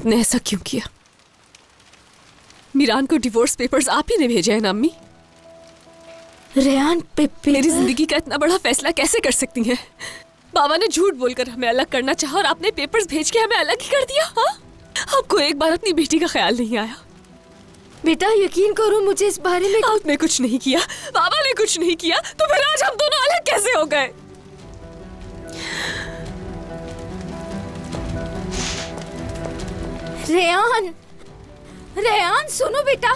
आपने ऐसा क्यों किया? मीरान को डिवोर्स पेपर्स आप ही ने भेजे हैं ना अम्मी? रेहान मेरी जिंदगी का इतना बड़ा फैसला कैसे कर सकती हैं? बाबा ने झूठ बोलकर हमें अलग करना चाहा और आपने पेपर्स भेज के हमें अलग ही कर दिया। हाँ, आपको एक बार अपनी बेटी का ख्याल नहीं आया? बेटा यकीन करो मुझे इस बारे में। आपने कुछ नहीं किया, बाबा ने कुछ नहीं किया, तो फिर आज हम दोनों अलग कैसे हो गए? रेहान, रेहान सुनो बेटा।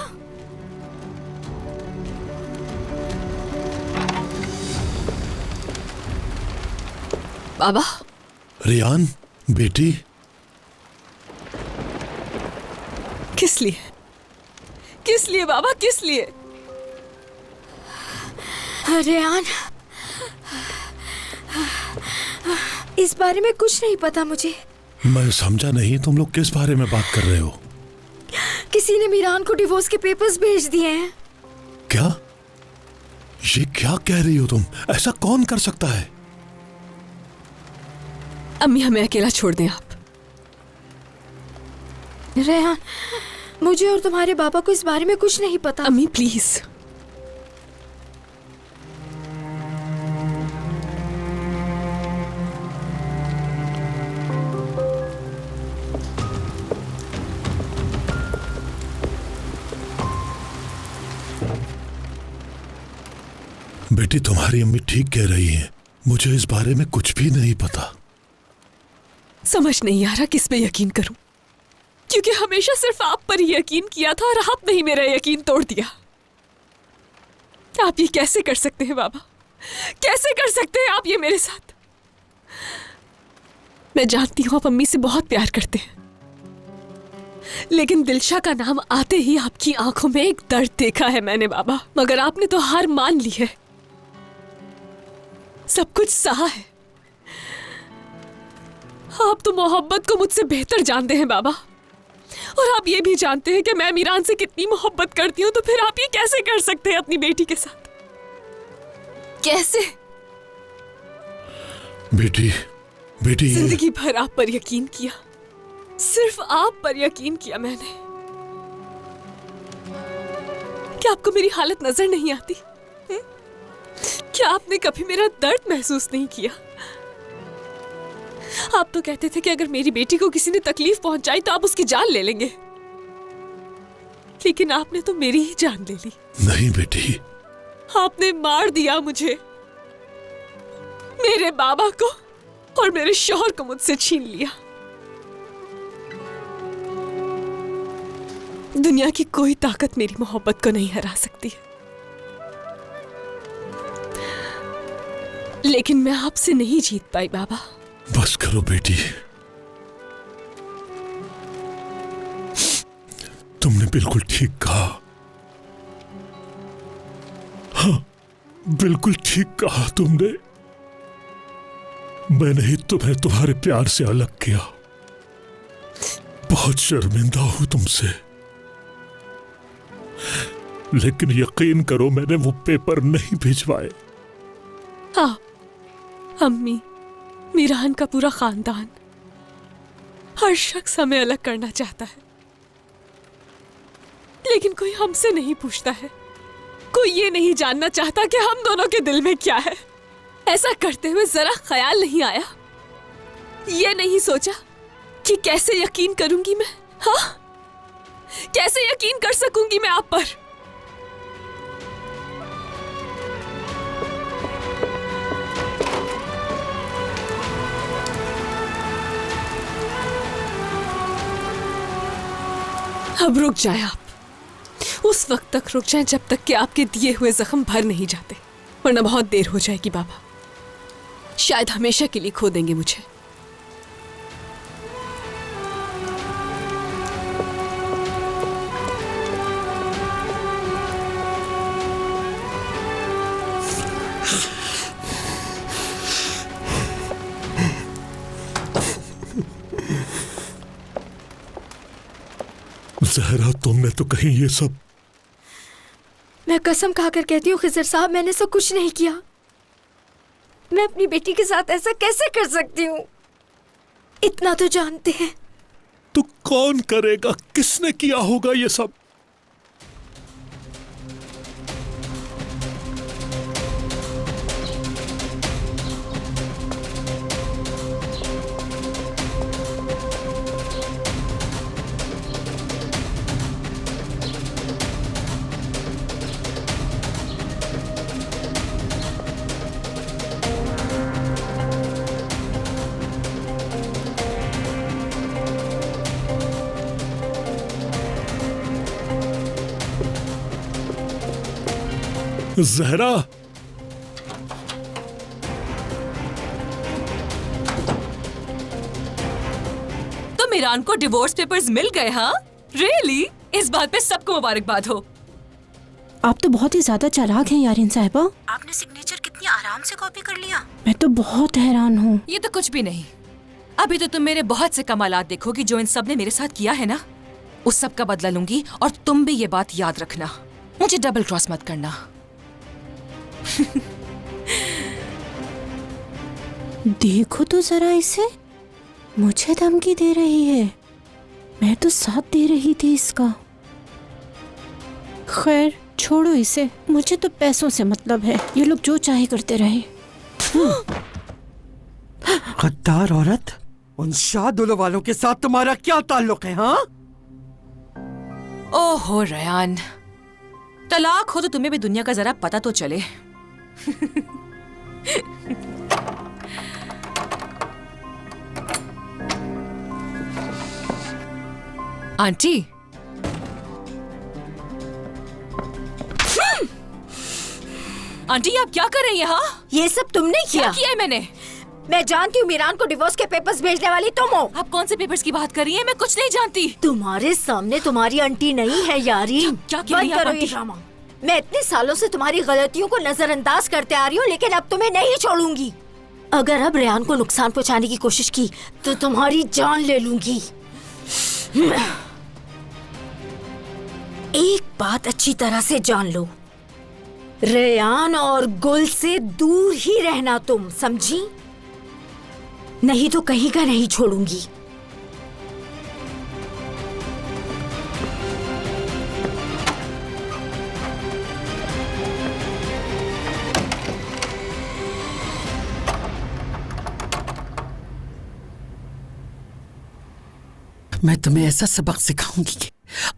बाबा। रेहान बेटी, किस लिए? किस लिए बाबा, किस लिए? रेहान, इस बारे में कुछ नहीं पता मुझे। मैं समझा नहीं, तुम लोग किस बारे में बात कर रहे हो? किसी ने मीरान को डिवोर्स के पेपर्स भेज दिए हैं। क्या? ये क्या कह रही हो तुम? ऐसा कौन कर सकता है? अम्मी हमें अकेला छोड़ दें आप। रेहान, मुझे और तुम्हारे बाबा को इस बारे में कुछ नहीं पता। अम्मी प्लीज। बेटी तुम्हारी अम्मी ठीक कह रही है, मुझे इस बारे में कुछ भी नहीं पता। समझ नहीं आ रहा किस पे यकीन करूं, क्योंकि हमेशा सिर्फ आप पर ही यकीन किया था और आपने ही मेरा यकीन तोड़ दिया। आप ये कैसे कर सकते हैं बाबा? कैसे कर सकते हैं आप ये मेरे साथ? मैं जानती हूं आप अम्मी से बहुत प्यार करते हैं, लेकिन दिलशा का नाम आते ही आपकी आंखों में एक दर्द देखा है मैंने बाबा। मगर आपने तो हार मान ली है, सब कुछ सहा है। आप तो मोहब्बत को मुझसे बेहतर जानते हैं बाबा, और आप ये भी जानते हैं कि मैं मीरान से कितनी मोहब्बत करती हूं। तो फिर आप ये कैसे कर सकते हैं अपनी बेटी के साथ? कैसे? बेटी, बेटी जिंदगी भर आप पर यकीन किया, सिर्फ आप पर यकीन किया मैंने। क्या आपको मेरी हालत नजर नहीं आती? क्या आपने कभी मेरा दर्द महसूस नहीं किया? आप तो कहते थे कि अगर मेरी बेटी को किसी ने तकलीफ पहुंचाई तो आप उसकी जान ले लेंगे, लेकिन आपने तो मेरी ही जान ले ली। नहीं बेटी, आपने मार दिया मुझे, मेरे बाबा को और मेरे शौहर को मुझसे छीन लिया। दुनिया की कोई ताकत मेरी मोहब्बत को नहीं हरा सकती है, लेकिन मैं आपसे नहीं जीत पाई बाबा। बस करो बेटी, तुमने बिल्कुल ठीक कहा। हाँ, बिल्कुल ठीक कहा तुमने। मैंने ही तुम्हें तुम्हारे प्यार से अलग किया। बहुत शर्मिंदा हूं तुमसे, लेकिन यकीन करो मैंने वो पेपर नहीं भिजवाए। हाँ, अम्मी, मीरान का पूरा खानदान, हर शख्स हमें अलग करना चाहता है, लेकिन कोई हमसे नहीं पूछता है। कोई ये नहीं जानना चाहता कि हम दोनों के दिल में क्या है। ऐसा करते हुए जरा ख्याल नहीं आया, ये नहीं सोचा कि कैसे यकीन करूंगी मैं? हाँ, कैसे यकीन कर सकूंगी मैं आप पर? अब रुक जाए आप, उस वक्त तक रुक जाए जब तक कि आपके दिए हुए जख्म भर नहीं जाते, वरना बहुत देर हो जाएगी बाबा। शायद हमेशा के लिए खो देंगे मुझे। जहरा, तुमने तो कहीं ये सब? मैं कसम खाकर कहती हूँ खिजर साहब, मैंने सब कुछ नहीं किया। मैं अपनी बेटी के साथ ऐसा कैसे कर सकती हूँ? इतना तो जानते हैं। तो कौन करेगा? किसने किया होगा ये सब? जहरा, तो मीरान को डिवोर्स पेपर्स मिल गए? हाँ, रियली? इस बात पे सबको मुबारकबाद हो। आप तो बहुत ही ज्यादा चालाक हैं यारिन साहिबा। आपने सिग्नेचर कितनी आराम से कॉपी कर लिया। मैं तो बहुत हैरान हूँ। ये तो कुछ भी नहीं। अभी तो तुम मेरे बहुत से कमालात देखोगी जो इन सब ने मेरे साथ किया है ना, उस सब का बदला लूंगी। और तुम भी ये बात याद रखना, मुझे डबल क्रॉस मत करना। देखो तो जरा इसे, मुझे धमकी दे रही है। मैं तो साथ दे रही थी इसका। खैर छोड़ो इसे, मुझे तो पैसों से मतलब है। ये लोग जो चाहे करते रहे। गद्दार औरत, उन शादुल वालों के साथ तुम्हारा क्या ताल्लुक है? हाँ, ओहो रयान, तलाक हो तो तुम्हें भी दुनिया का जरा पता तो चले। आंटी, आंटी आप क्या कर रही हैं? हाँ, ये सब तुमने क्या किया है मैंने? मैं जानती हूँ मीरान को डिवोर्स के पेपर्स भेजने वाली तुम हो। आप कौन से पेपर्स की बात कर रही हैं? मैं कुछ नहीं जानती। तुम्हारे सामने तुम्हारी आंटी नहीं है यारी। क्या कह रही बंद हैं आप करो ये आंटी? ड्रामा। मैं इतने सालों से तुम्हारी गलतियों को नजरअंदाज करते आ रही हूँ, लेकिन अब तुम्हें नहीं छोड़ूंगी। अगर अब रेहान को नुकसान पहुँचाने की कोशिश की तो तुम्हारी जान ले लूंगी। एक बात अच्छी तरह से जान लो, रेहान और गुल से दूर ही रहना तुम, समझी? नहीं तो कहीं का नहीं छोड़ूंगी। मैं तुम्हें ऐसा सबक सिखाऊंगी कि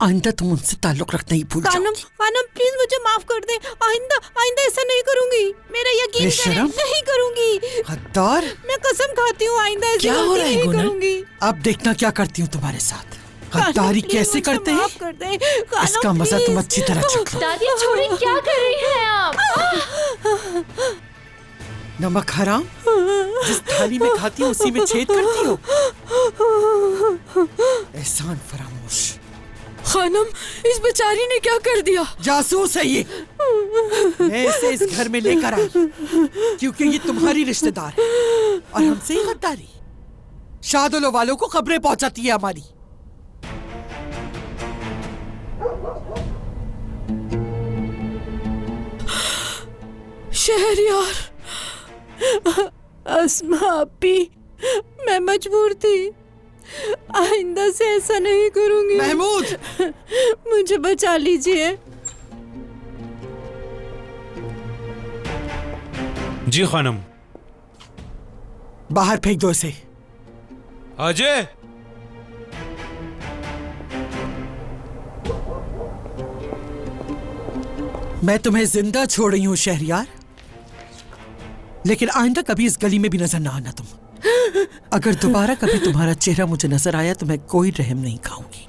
आइंदा तुम उनसे ताल्लुक रखना ही भूल कानम, जाओगी। कानम प्लीज मुझे माफ कर दे। आइंदा आइंदा ऐसा नहीं करूंगी। मेरा यकीन करें, बेशरम। नहीं करूंगी। गद्दार, मैं कसम खाती हूँ आइंदा ऐसी क्या हो गलती रहा है नहीं गुनर? करूंगी। अब देखना क्या करती हूँ तुम्हारे साथ। कानम, गद्दारी प्लीज कैसे मुझे करते हैं, माफ कर दे। कानम, इसका मजा तुम प्लीज। अच्छी तरह चख लो। दादी छोड़िए, क्या कर रही हैं आप? नमक हराम, जिस थाली में खाती हो उसी में छेद करती हो। एहसान फरामोश। खानम, इस बेचारी ने क्या कर दिया? जासूस है ये। मैं इसे इस घर में लेकर आई क्योंकि ये तुम्हारी रिश्तेदार है और हमसे ही गद्दारी। शादुल वालों को खबरें पहुंचाती है हमारी। शहरयार, अस्मा अपी, मैं मजबूर थी। आइंदा से ऐसा नहीं करूंगी। महमूद, मुझे बचा लीजिए। जी खानम। बाहर फेंक दो इसे। अजय, मैं तुम्हें जिंदा छोड़ रही हूँ शहरयार, लेकिन आइंदा कभी इस गली में भी नजर ना आना तुम। अगर दोबारा कभी तुम्हारा चेहरा मुझे नजर आया तो मैं कोई रहम नहीं खाऊंगी।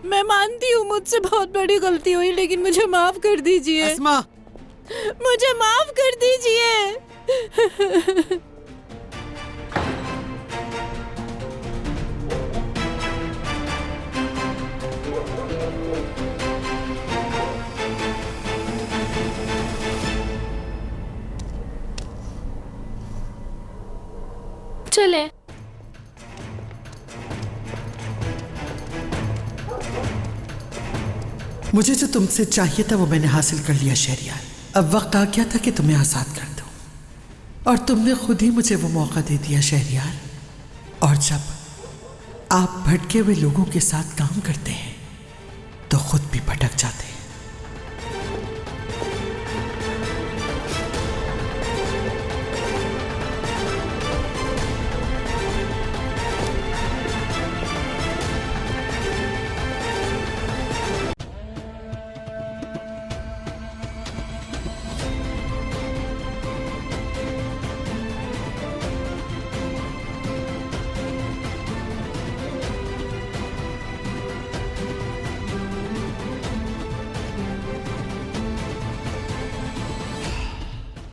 मैं मानती हूँ मुझसे बहुत बड़ी गलती हुई, लेकिन मुझे माफ कर दीजिए। अस्मा, मुझे माफ कर दीजिए। चले। मुझे जो तुमसे चाहिए था वो मैंने हासिल कर लिया शहरयार। अब वक्त आ गया था कि तुम्हें आजाद कर दूं। और तुमने खुद ही मुझे वो मौका दे दिया शहरयार। और जब आप भटके हुए लोगों के साथ काम करते हैं तो खुद भी भटक जाते हैं।